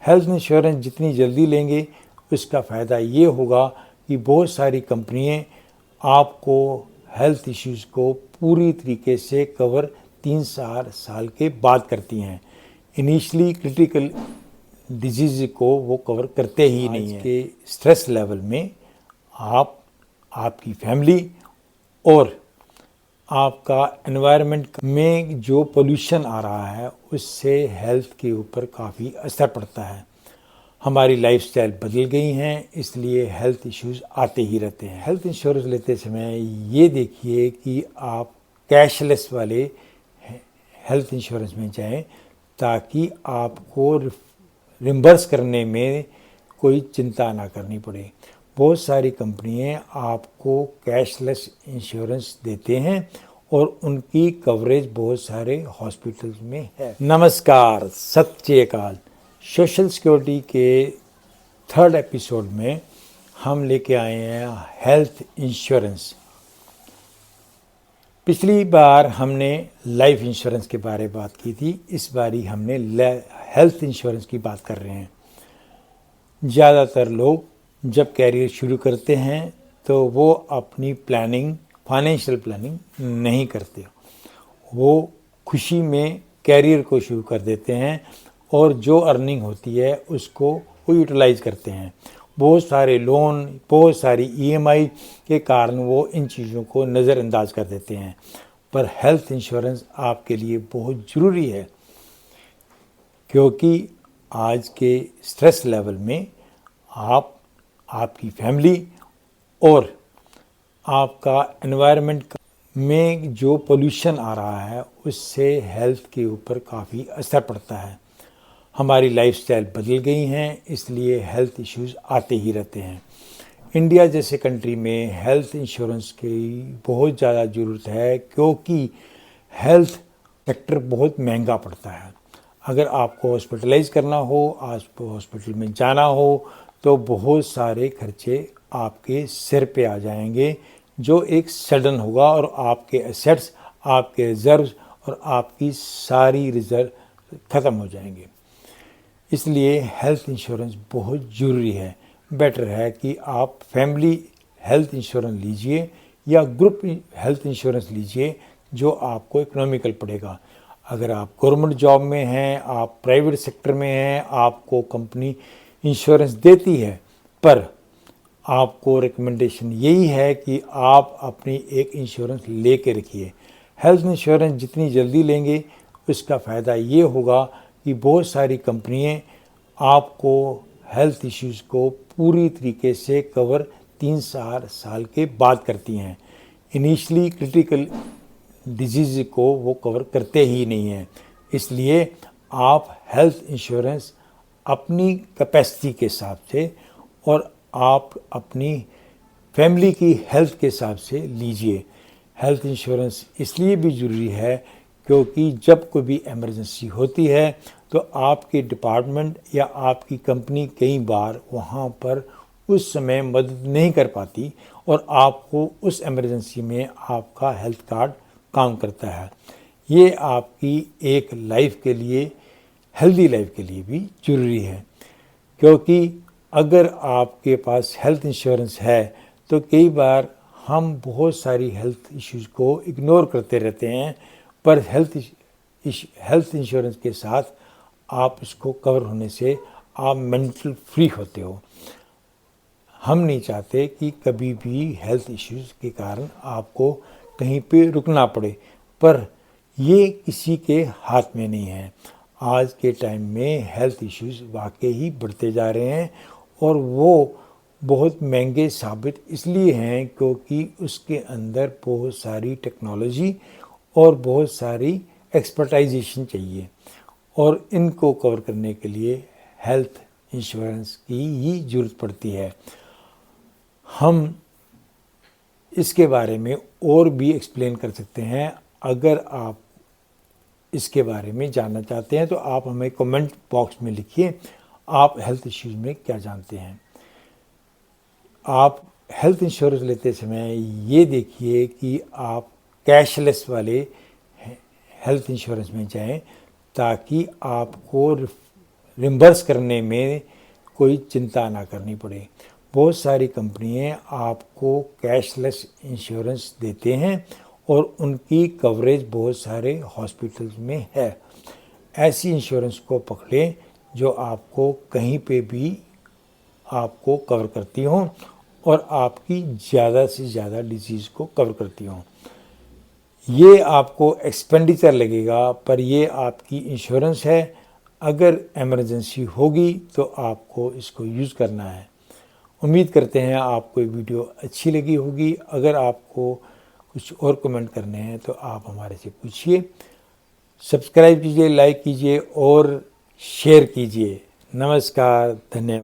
Health insurance जितनी जल्दी लेंगे उसका फ़ायदा ये होगा कि बहुत सारी कंपनियां आपको हेल्थ इश्यूज़ को पूरी तरीके से कवर 3 साल के बाद करती हैं। इनिशियली क्रिटिकल डिजीज़ को वो कवर करते ही नहीं हैं। के स्ट्रेस लेवल में आप, आपकी फैमिली और आपका एनवायरनमेंट में जो पोल्यूशन आ रहा है उससे हेल्थ के ऊपर काफ़ी असर पड़ता है। हमारी लाइफस्टाइल बदल गई हैं, इसलिए हेल्थ इश्यूज़ आते ही रहते हैं। हेल्थ इंश्योरेंस लेते समय ये देखिए कि आप कैशलेस वाले हेल्थ इंश्योरेंस में जाएं ताकि आपको रिम्बर्स करने में कोई चिंता ना करनी पड़े। बहुत सारी कंपनियां आपको कैशलेस इंश्योरेंस देते हैं और उनकी कवरेज बहुत सारे हॉस्पिटल्स में है। नमस्कार, सत श्री अकाल। सोशल सिक्योरिटी के 3rd एपिसोड में हम लेके आए हैं हेल्थ इंश्योरेंस। पिछली बार हमने लाइफ इंश्योरेंस के बारे में बात की थी, इस बारी हमने हेल्थ इंश्योरेंस की बात कर रहे हैं। ज़्यादातर लोग जब कैरियर शुरू करते हैं तो वो अपनी प्लानिंग, फाइनेंशियल प्लानिंग नहीं करते। वो खुशी में कैरियर को शुरू कर देते हैं और जो अर्निंग होती है उसको वो यूटिलाइज करते हैं। बहुत सारे लोन, बहुत सारी ईएमआई के कारण वो इन चीज़ों को नज़रअंदाज कर देते हैं। पर हेल्थ इंश्योरेंस आपके लिए बहुत ज़रूरी है, क्योंकि आज के स्ट्रेस लेवल में आप, आपकी फैमिली और आपका एनवायरनमेंट में जो पोल्यूशन आ रहा है उससे हेल्थ के ऊपर काफ़ी असर पड़ता है। हमारी लाइफस्टाइल बदल गई हैं, इसलिए हेल्थ इश्यूज़ आते ही रहते हैं। इंडिया जैसे कंट्री में हेल्थ इंश्योरेंस की बहुत ज़्यादा ज़रूरत है, क्योंकि हेल्थ सेक्टर बहुत महंगा पड़ता है। अगर आपको हॉस्पिटलाइज करना हो, आपको हॉस्पिटल में जाना हो, तो बहुत सारे खर्चे आपके सिर पे आ जाएंगे, जो एक सडन होगा और आपके एसेट्स, आपके रिजर्व्स और आपकी सारी रिजर्व ख़त्म हो जाएंगे। इसलिए हेल्थ इंश्योरेंस बहुत ज़रूरी है। बेटर है कि आप फैमिली हेल्थ इंश्योरेंस लीजिए या ग्रुप हेल्थ इंश्योरेंस लीजिए, जो आपको इकोनॉमिकल पड़ेगा। अगर आप गवर्नमेंट जॉब में हैं, आप प्राइवेट सेक्टर में हैं, आपको कंपनी इंश्योरेंस देती है, पर आपको रिकमेंडेशन यही है कि आप अपनी एक इंश्योरेंस ले के रखिए। हेल्थ इंश्योरेंस जितनी जल्दी लेंगे उसका फ़ायदा ये होगा कि बहुत सारी कंपनियां आपको हेल्थ इश्यूज़ को पूरी तरीके से कवर 3 साल के बाद करती हैं। इनिशियली क्रिटिकल डिजीज़ को वो कवर करते ही नहीं हैं। इसलिए आप हेल्थ इंश्योरेंस अपनी कैपेसिटी के हिसाब से और आप अपनी फैमिली की हेल्थ के हिसाब से लीजिए। हेल्थ इंश्योरेंस इसलिए भी ज़रूरी है क्योंकि जब कोई भी इमरजेंसी होती है तो आपके डिपार्टमेंट या आपकी कंपनी कई बार वहाँ पर उस समय मदद नहीं कर पाती और आपको उस इमरजेंसी में आपका हेल्थ कार्ड काम करता है। ये आपकी एक लाइफ के लिए, हेल्दी लाइफ के लिए भी ज़रूरी है, क्योंकि अगर आपके पास हेल्थ इंश्योरेंस है तो कई बार हम बहुत सारी हेल्थ इश्यूज़ को इग्नोर करते रहते हैं, पर हेल्थ इंश्योरेंस के साथ आप इसको कवर होने से आप मेंटल फ्री होते हो। हम नहीं चाहते कि कभी भी हेल्थ इश्यूज़ के कारण आपको कहीं पे रुकना पड़े, पर ये किसी के हाथ में नहीं है। आज के टाइम में हेल्थ इश्यूज़ वाकई ही बढ़ते जा रहे हैं और वो बहुत महंगे साबित इसलिए हैं क्योंकि उसके अंदर बहुत सारी टेक्नोलॉजी और बहुत सारी एक्सपर्टाइजेशन चाहिए, और इनको कवर करने के लिए हेल्थ इंश्योरेंस की ही ज़रूरत पड़ती है। हम इसके बारे में और भी एक्सप्लेन कर सकते हैं। अगर आप इसके बारे में जानना चाहते हैं तो आप हमें कमेंट बॉक्स में लिखिए, आप हेल्थ इश्यूज़ में क्या जानते हैं। आप हेल्थ इंश्योरेंस लेते समय ये देखिए कि आप कैशलेस वाले हेल्थ इंश्योरेंस में जाएं ताकि आपको रिम्बर्स करने में कोई चिंता ना करनी पड़े। बहुत सारी कंपनियां आपको कैशलेस इंश्योरेंस देते हैं और उनकी कवरेज बहुत सारे हॉस्पिटल्स में है। ऐसी इंश्योरेंस को पकड़ें जो आपको कहीं पे भी आपको कवर करती हों और आपकी ज़्यादा से ज़्यादा डिजीज़ को कवर करती हों। ये आपको एक्सपेंडिचर लगेगा पर ये आपकी इंश्योरेंस है। अगर इमरजेंसी होगी तो आपको इसको यूज़ करना है। उम्मीद करते हैं आपको ये वीडियो अच्छी लगी होगी। अगर आपको कुछ और कमेंट करने हैं तो आप हमारे से पूछिए। सब्सक्राइब कीजिए, लाइक कीजिए और शेयर कीजिए। नमस्कार, धन्यवाद।